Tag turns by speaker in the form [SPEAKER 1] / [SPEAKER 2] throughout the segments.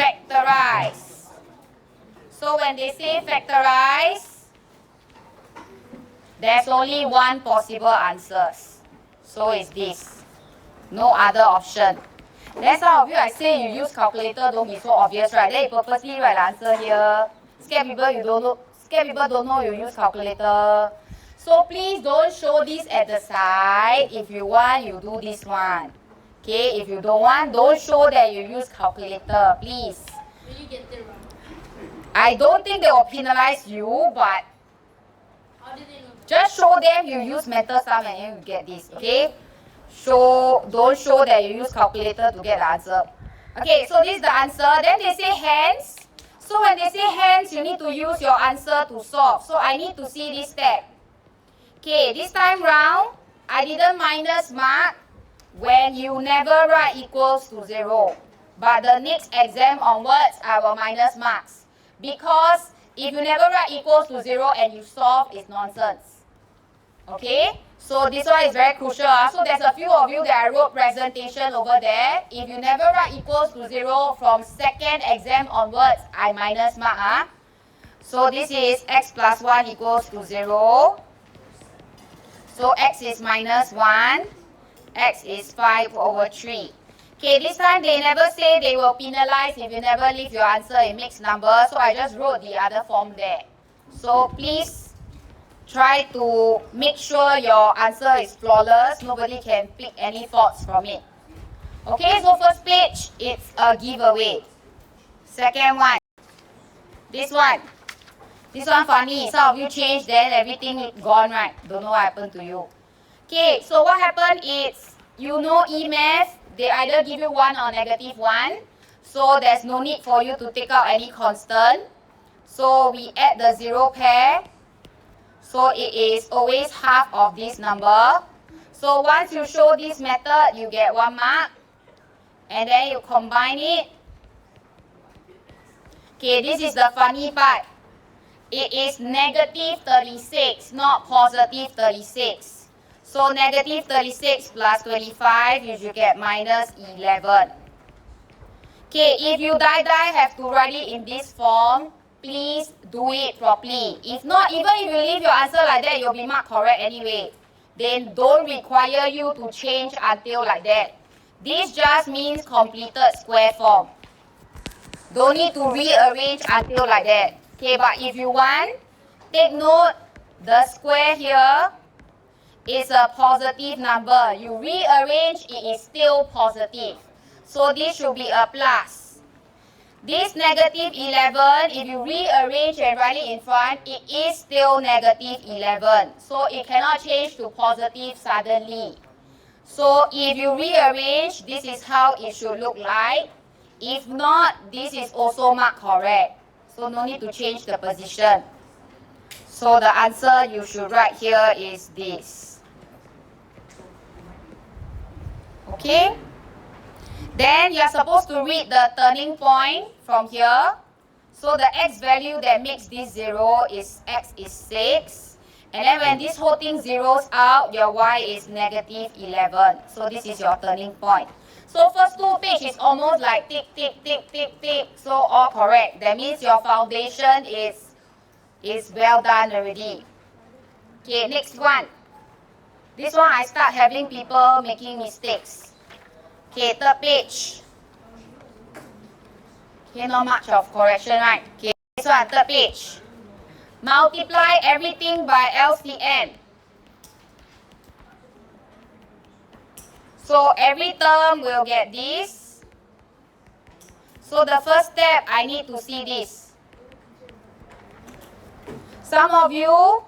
[SPEAKER 1] factorize. So when they say factorize, there's only one possible answer. So it's this. No other option. Then some of you, I say you use calculator, don't be so obvious, right? Then you purposely write the answer here. Scare people don't know you use calculator. So please don't show this at the side. If you want, you do this one. Okay, if you don't want, don't show that you use calculator, please.
[SPEAKER 2] Will you get it wrong?
[SPEAKER 1] I don't think they will penalize you, but
[SPEAKER 2] How did they know?
[SPEAKER 1] just show them you use mental sum and you get this, okay? Don't show that you use calculator to get the answer. Okay, so this is the answer. Then they say hence. So when they say hence, you need to use your answer to solve. So I need to see this step. Okay, this time round, I didn't minus mark when you never write equals to 0. But the next exam onwards, I will minus marks. Because if you never write equals to 0 and you solve, it's nonsense. Okay? So this one is very crucial. So there's a few of you that I wrote presentation over there. If you never write equals to 0 from second exam onwards, I minus mark. So this is x plus 1 equals to 0. So x is minus 1. X is 5 over 3. Okay, this time they never say they will penalize if you never leave your answer in mixed numbers. So I just wrote the other form there. So please try to make sure your answer is flawless. Nobody can pick any faults from it. Okay, so first page, it's a giveaway. Second one, this one. This one funny. Some of you changed, then everything gone, right? Don't know what happened to you. Okay, so what happened is, you know E-math, they either give you 1 or negative 1. So there's no need for you to take out any constant. So we add the 0 pair. So it is always half of this number. So once you show this method, you get 1 mark. And then you combine it. Okay, this is the funny part. It is negative 36, not positive 36. So negative 36 plus 25, you should get minus 11. Okay, if you have to write it in this form, please do it properly. If not, even if you leave your answer like that, you'll be marked correct anyway. Then don't require you to change until like that. This just means completed square form. Don't need to rearrange until like that. Okay, but if you want, take note, the square here is a positive number. You rearrange, it is still positive. So this should be a plus. This negative 11, if you rearrange and write it in front, it is still negative 11. So it cannot change to positive suddenly. So if you rearrange, this is how it should look like. If not, this is also marked correct. So no need to change the position. So the answer you should write here is this. Okay? Then you are supposed to read the turning point from here. So the x value that makes this 0 is x is 6. And then when this whole thing zeroes out, your y is negative 11. So this is your turning point. So first 2 pages is almost like tick, tick, tick, tick, tick. So all correct. That means your foundation is well done already. Okay, next one. This one I start having people making mistakes. Okay, third page. Okay, not much of correction, right? Okay, this one, third page. Multiply everything by LCM. So every term will get this. So the first step, I need to see this. Some of you,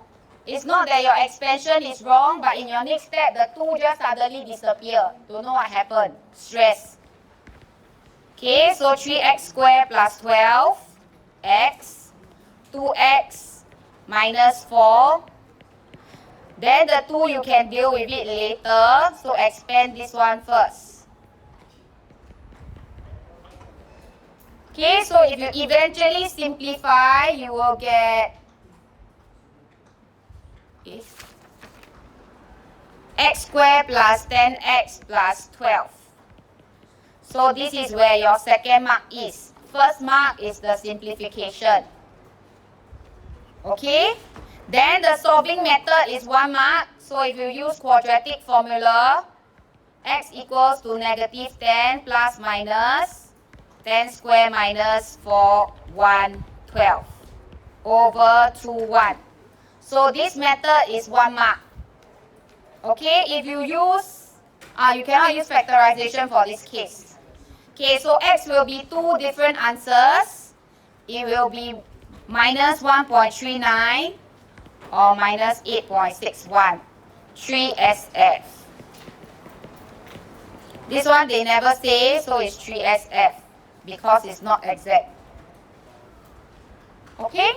[SPEAKER 1] it's not that your expansion is wrong, but in your next step, the 2 just suddenly disappear. Don't know what happened. Stress. Okay, so 3x squared plus 12, x, 2x minus 4. Then the 2 you can deal with it later, so expand this one first. Okay, so if you eventually simplify, you will get x squared plus 10x plus 12. So this is where your second mark is. first mark is the simplification. Okay? Then the solving method is 1 mark. So if you use quadratic formula, x equals to negative 10 plus minus 10 square minus 4, 1, 12 over 2, 1. So this method is 1 mark. Okay, if you use, you cannot use factorization for this case. Okay, so x will be 2 different answers. It will be minus 1.39 or minus 8.61. 3SF. This one they never say, so it's 3SF because it's not exact. Okay?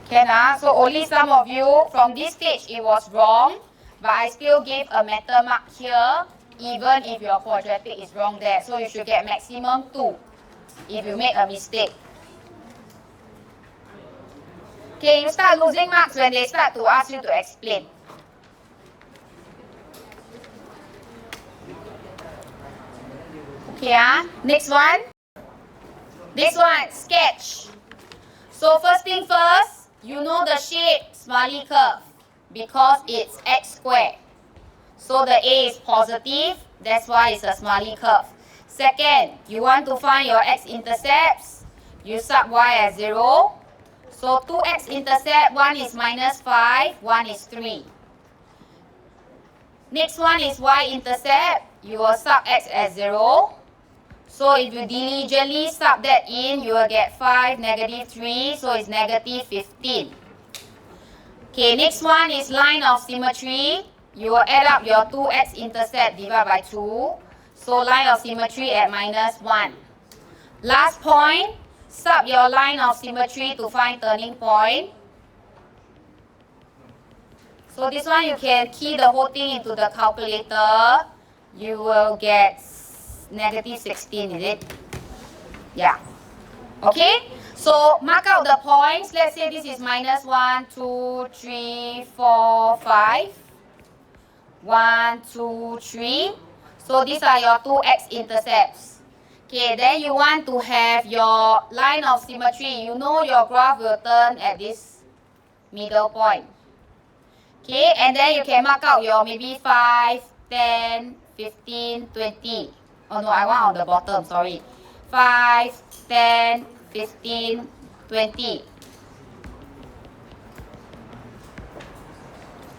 [SPEAKER 1] Can so only some of you from this stage it was wrong, but I still gave a meter mark here, even if your quadratic is wrong there. So you should get maximum 2 if you make a mistake. Okay, you start losing marks when they start to ask you to explain. Okay, next one. This one, sketch. So first thing first, you know the shape Smiley curve because it's x squared. So the A is positive, that's why it's a Smiley curve. Second, you want to find your x-intercepts. You sub y as 0. So 2x-intercept, one is minus 5, one is 3. Next one is y-intercept. You will sub x as 0. So if you diligently sub that in, you will get 5, negative 3, so it's negative 15. Okay, next one is line of symmetry. You will add up your 2x-intercept divided by 2. So line of symmetry at minus 1. Last point, sub your line of symmetry to find turning point. So this one you can key the whole thing into the calculator. You will get negative 16, is it? Yeah. Okay? So mark out the points. Let's say this is minus 1, 2, 3, 4, 5. 1, 2, 3. So these are your 2x-intercepts. Okay, then you want to have your line of symmetry. You know your graph will turn at this middle point. Okay, and then you can mark out your maybe 5, 10, 15, 20. Oh no, I want on the bottom, sorry. 5, 10, 15, 20.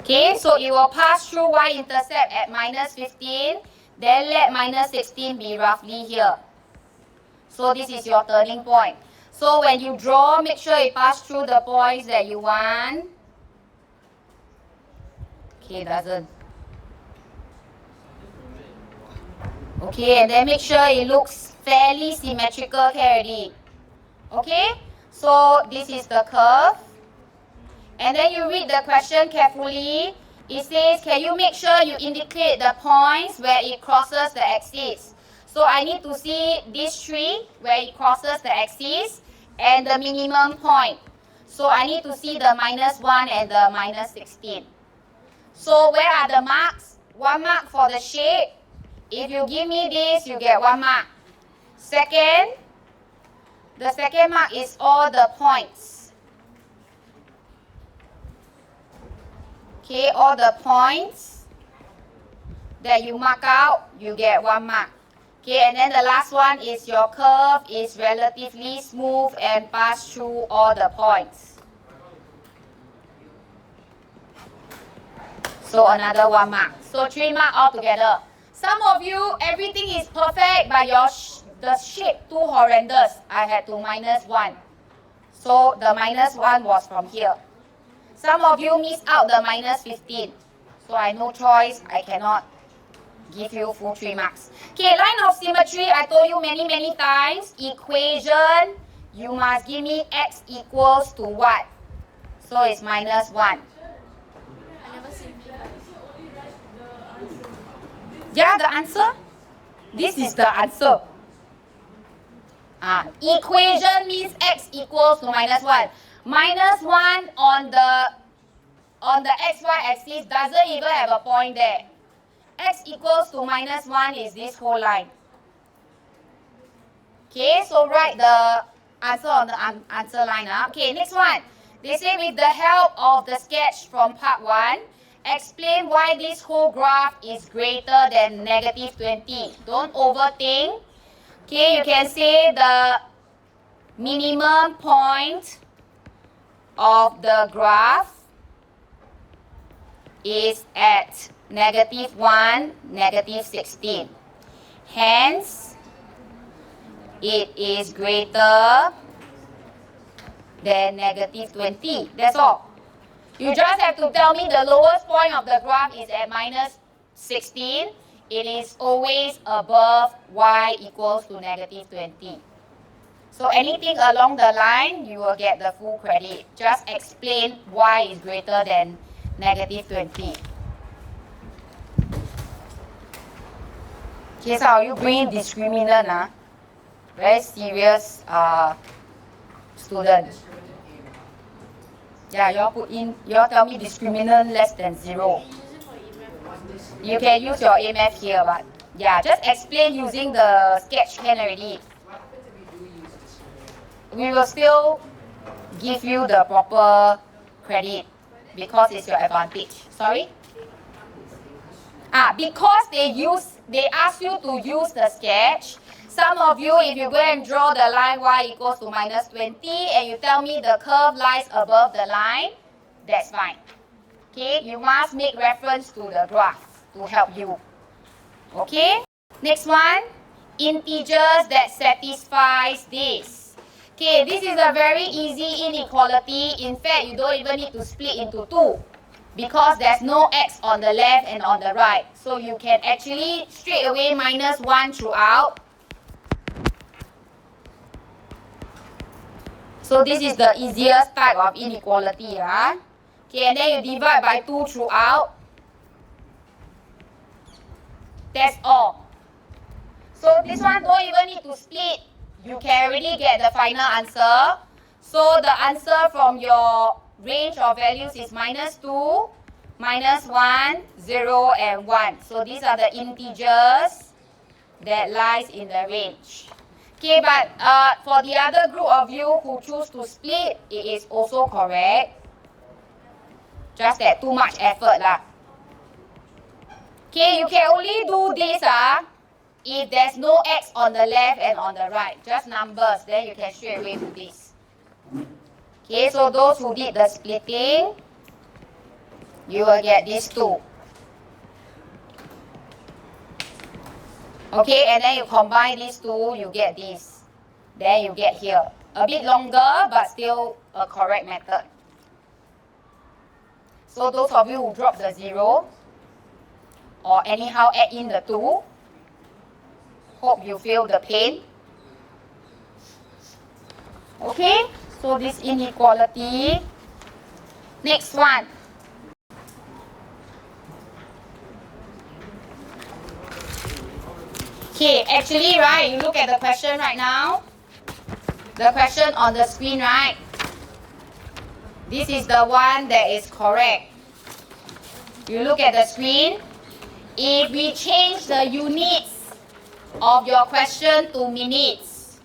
[SPEAKER 1] Okay, so it will pass through y-intercept at minus 15. Then let minus 16 be roughly here. So this is your turning point. So when you draw, make sure it passes through the points that you want. Okay, doesn't. Okay, and then make sure it looks fairly symmetrical already. Okay, so this is the curve. And then you read the question carefully. It says, can you make sure you indicate the points where it crosses the axis? So I need to see this tree where it crosses the axis and the minimum point. So I need to see the minus 1 and the minus 16. So where are the marks? 1 mark for the shape. If you give me this, you get 1 mark. Second, the second mark is all the points. Okay, all the points that you mark out, you get 1 mark. Okay, and then the last one is your curve is relatively smooth and pass through all the points. So another 1 mark. So 3 mark altogether. Some of you, everything is perfect, but the shape too horrendous. I had to minus 1. So the minus 1 was from here. Some of you missed out the minus 15. So I no choice, I cannot give you full 3 marks. Okay, line of symmetry, I told you many times. Equation, you must give me x equals to what? So it's minus 1.
[SPEAKER 2] I never simplified.
[SPEAKER 1] Yeah, the answer? This is the answer. Equation means x equals to minus 1. Minus 1 on the xy axis doesn't even have a point there. X equals to minus 1 is this whole line. Okay, so write the answer on the answer line. Okay, next one. They say with the help of the sketch from part 1, explain why this whole graph is greater than negative 20. Don't overthink. Okay, you can say the minimum point of the graph is at negative 1, negative 16. Hence, it is greater than negative 20. That's all. You just have to tell me the lowest point of the graph is at minus 16. It is always above y equals to negative 20. So anything along the line, you will get the full credit. Just explain y is greater than negative 20. Okay, so are you bringing discriminant? Very serious student. Yeah, you all put in, you all tell me discriminant less than 0. You can use your AMF here, but yeah, just explain using the sketch can already. We will still give you the proper credit because it's your advantage. Sorry? Because they ask you to use the sketch. Some of you, if you go and draw the line y equals to minus 20 and you tell me the curve lies above the line, that's fine. Okay, you must make reference to the graph to help you. Okay, next one, integers that satisfies this. Okay, this is a very easy inequality. In fact, you don't even need to split into 2 because there's no x on the left and on the right. So you can actually straight away minus 1 throughout. So this is the easiest type of inequality. Okay, and then you divide by 2 throughout. That's all. So this one don't even need to split. You can already get the final answer. So the answer from your range of values is minus 2, minus 1, 0, and 1. So these are the integers that lies in the range. Okay, but for the other group of you who choose to split, it is also correct. Just that too much effort lah. Okay, you can only do this if there's no x on the left and on the right. Just numbers, then you can straight away do this. Okay, so those who did the splitting, you will get these two. Okay, and then you combine these two, you get this. Then you get here. A bit longer, but still a correct method. So those of you who drop the 0, or anyhow add in the 2, hope you feel the pain. Okay, so this inequality. Next one. Okay, actually, right, you look at the question right now. The question on the screen, right? This is the one that is correct. You look at the screen. If we change the units of your question to minutes,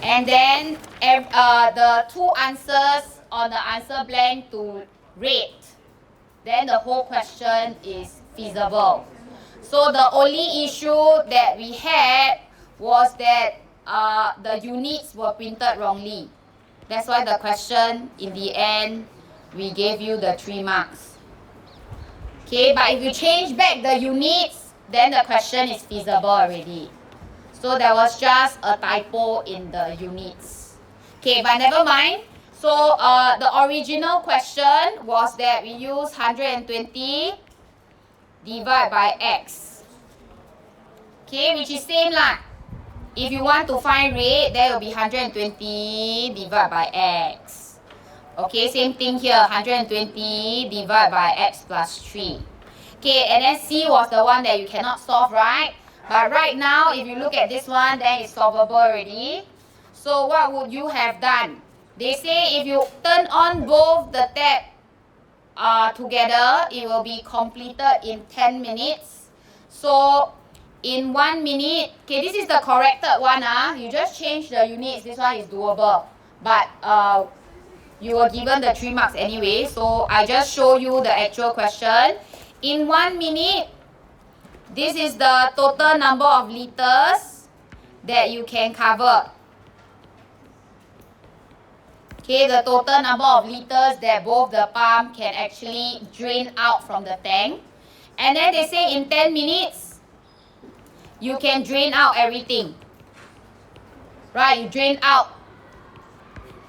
[SPEAKER 1] and then the 2 answers on the answer blank to rate, then the whole question is feasible. So the only issue that we had was that the units were printed wrongly. That's why the question, in the end, we gave you the 3 marks. Okay, but if you change back the units, then the question is feasible already. So there was just a typo in the units. Okay, but never mind. So the original question was that we use 120 divide by x. Okay, which is same lah. If you want to find rate, there will be 120 divided by x. Okay, same thing here, 120 divided by x plus 3. Okay, and then C was the one that you cannot solve, right? But right now, if you look at this one, then it's solvable already. So what would you have done? They say if you turn on both the tab together, it will be completed in 10 minutes. So in 1 minute. Okay, this is the corrected one. You just change the units. This one is doable. But you were given the 3 marks anyway. So I just show you the actual question. In 1 minute, this is the total number of liters that you can cover. Okay, the total number of liters that both the pump can actually drain out from the tank. And then they say in 10 minutes, you can drain out everything. Right, you drain out.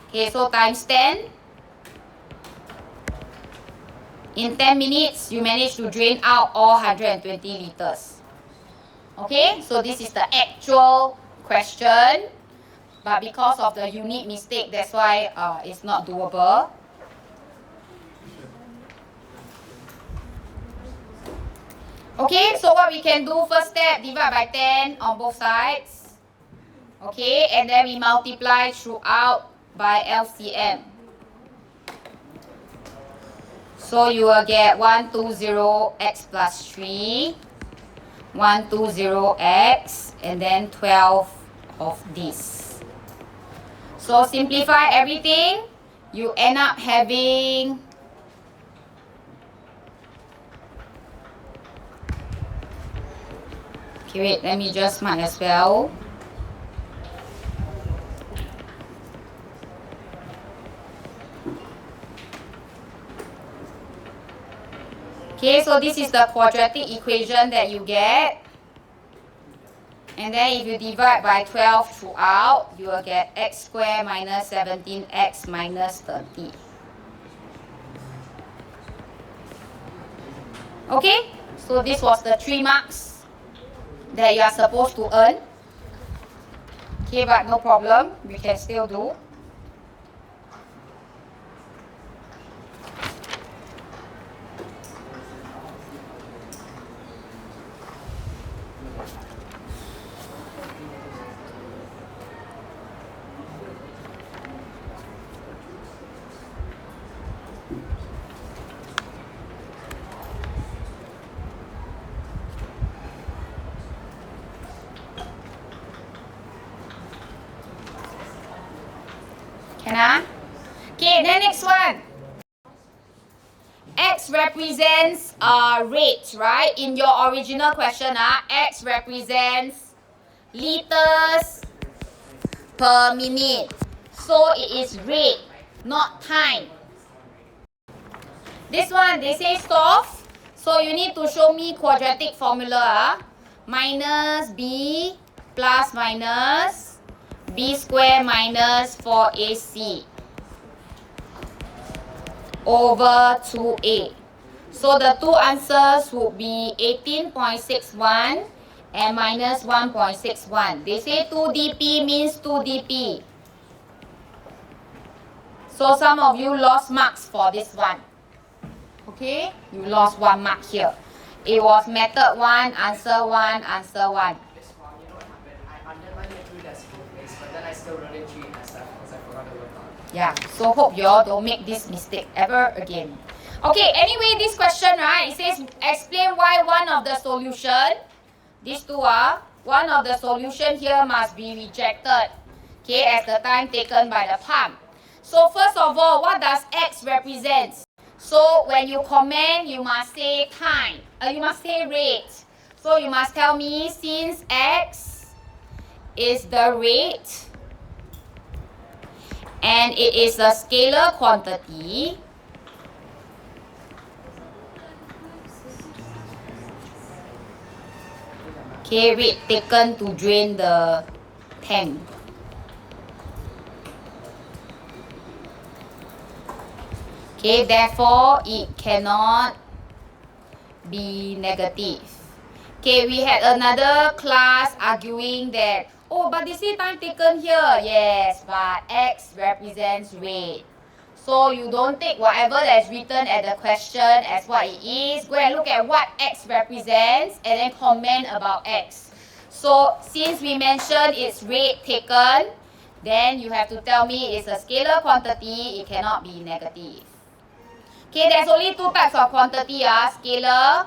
[SPEAKER 1] Okay, so times 10. In 10 minutes, you manage to drain out all 120 liters. Okay, so this is the actual question. But because of the unit mistake, that's why it's not doable. Okay, so what we can do, first step, divide by 10 on both sides. Okay, and then we multiply throughout by LCM. So you will get 120x plus 3, 120x, and then 12 of this. So simplify everything, you end up having okay, wait, let me just mark as well. Okay, so this is the quadratic equation that you get. And then if you divide by 12 throughout, you will get x squared minus 17x minus 30. Okay, so this was the 3 marks that you are supposed to earn. Okay, but no problem, we can still do. Okay, then next one. X represents rate, right? In your original question, X represents liters per minute. So it is rate, not time. This one, they say solve. So you need to show me quadratic formula. Minus B plus minus B square minus 4AC over 2A. So the two answers would be 18.61 and minus 1.61. They say 2 dp means 2 dp. So some of you lost marks for this one. Okay, you lost 1 mark here. It was method 1, answer 1, answer 1.
[SPEAKER 3] You know what happened? I underlined the 2 decimal place, but then I still wrote it 3 and stuff because I forgot the word out.
[SPEAKER 1] Yeah, so hope you all don't make this mistake ever again. Okay, anyway, this question, right, it says explain why one of the solution, these two are, one of the solution here must be rejected, okay, as the time taken by the pump. So first of all, what does X represent? So when you comment, you must say time, you must say rate. So you must tell me, since X is the rate and it is a scalar quantity, okay, rate taken to drain the tank. Okay, therefore it cannot be negative. Okay, we had another class arguing that, oh, but they say time taken here. Yes, but X represents rate. So you don't take whatever that's written at the question as what it is. Go and look at what X represents and then comment about X. So since we mentioned it's rate taken, then you have to tell me it's a scalar quantity, it cannot be negative. Okay, there's only 2 types of quantity. Scalar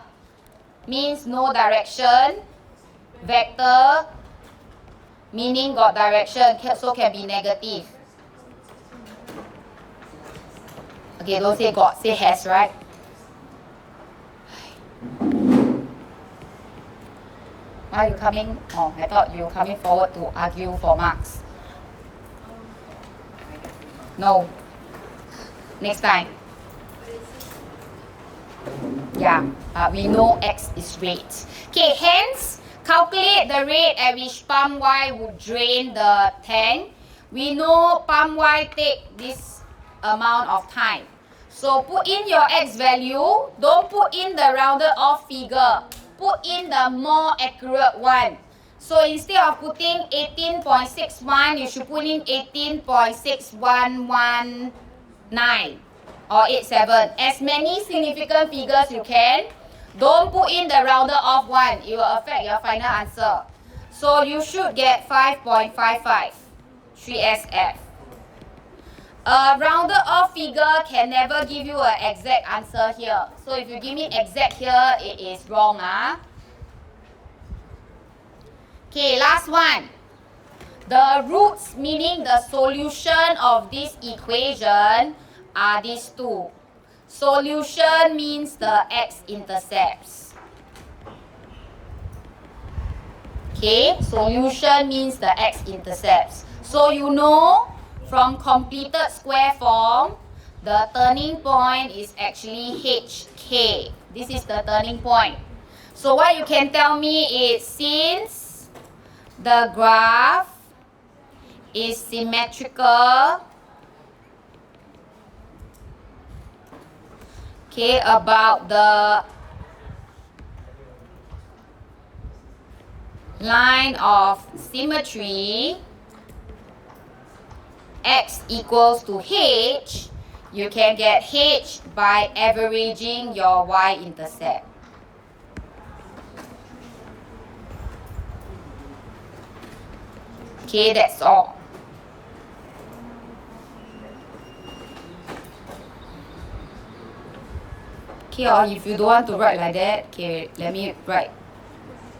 [SPEAKER 1] means no direction. Vector meaning got direction, so can be negative. Okay, don't say got, say has, right? Why are you coming? Oh, I thought you were coming forward to argue for marks. No. Next time. Yeah, we know X is rate. Okay, hence, calculate the rate at which pump Y would drain the tank. We know pump Y take this amount of time. So put in your X value. Don't put in the rounded off figure. Put in the more accurate one. So instead of putting 18.61, you should put in 18.6119 or 87. As many significant figures you can. Don't put in the rounded off one. It will affect your final answer. So you should get 5.55, 3SF. A rounded off figure can never give you an exact answer here. So if you give me exact here, it is wrong. Okay, last one. The roots, meaning the solution of this equation, are these two. Solution means the x-intercepts. Okay, solution means the x-intercepts. So you know from completed square form, the turning point is actually HK. This is the turning point. So what you can tell me is, since the graph is symmetrical, okay, about the line of symmetry, x equals to h, you can get h by averaging your y-intercept. Okay, that's all. Okay, or if you don't want to write like that, okay, let me write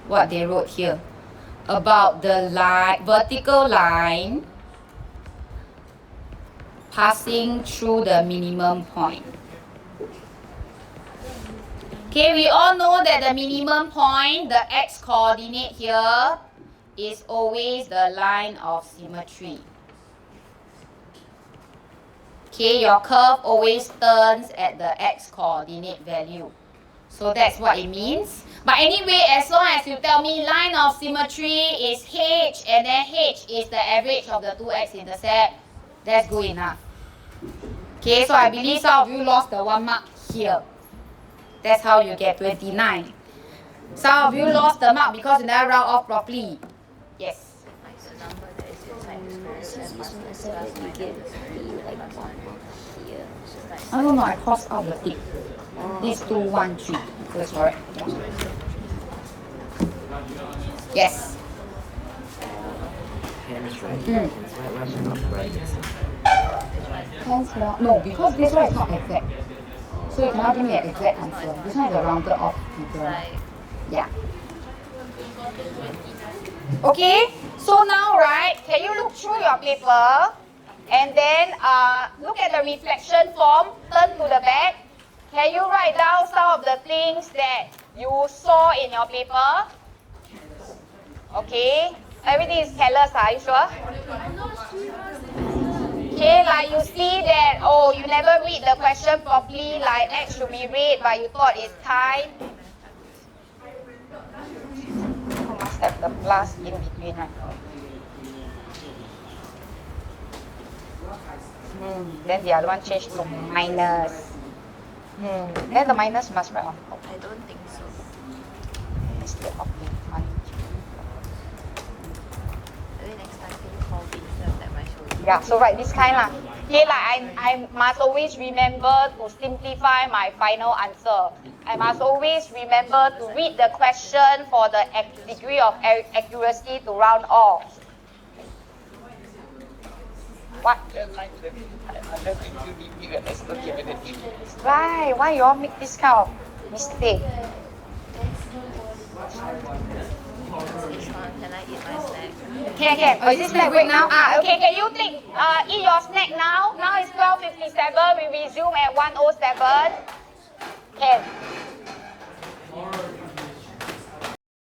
[SPEAKER 1] what they wrote here. About the line, vertical line passing through the minimum point. Okay, we all know that the minimum point, the x coordinate here, is always the line of symmetry. Okay, your curve always turns at the x coordinate value. So that's what it means. But anyway, as long as you tell me line of symmetry is h and then h is the average of the two x-intercept, that's good enough. Okay, so I believe some of you lost the 1 mark here. That's how you get 29. Some of you lost the mark because you never round off properly. Yes. I don't know, I crossed out the tick. This 2, 1, 3. That's correct. Yes.
[SPEAKER 4] Hence, right? Why should not write this?
[SPEAKER 1] Hence, no, because this one is not exact. So you cannot give me an exact answer. This one is a rounded off figure. Yeah. Okay, so now, right, can you look through your paper and then look at the reflection form, turn to the back. Can you write down some of the things that you saw in your paper? Okay, everything is careless, are you sure? Okay, like you see that, oh, you never read the question properly, like X should be red, but you thought it's time. You must have the plus in between, right? Then the other one changed to minus. Then the minus must write on top.
[SPEAKER 2] I don't think so.
[SPEAKER 1] Instead of the minus.
[SPEAKER 2] Maybe next time can you call me instead of that my shoulder?
[SPEAKER 1] Yeah, so write this kind lah. Okay, like I must always remember to simplify my final answer. I must always remember to read the question for the degree of accuracy to round off. What? Why you all make this kind of mistake?
[SPEAKER 2] Can I eat my snack?
[SPEAKER 1] Can. Oh, is this snack break now? Okay. Can you take eat your snack now? Now it's 12:57. We resume at 1:07. Can.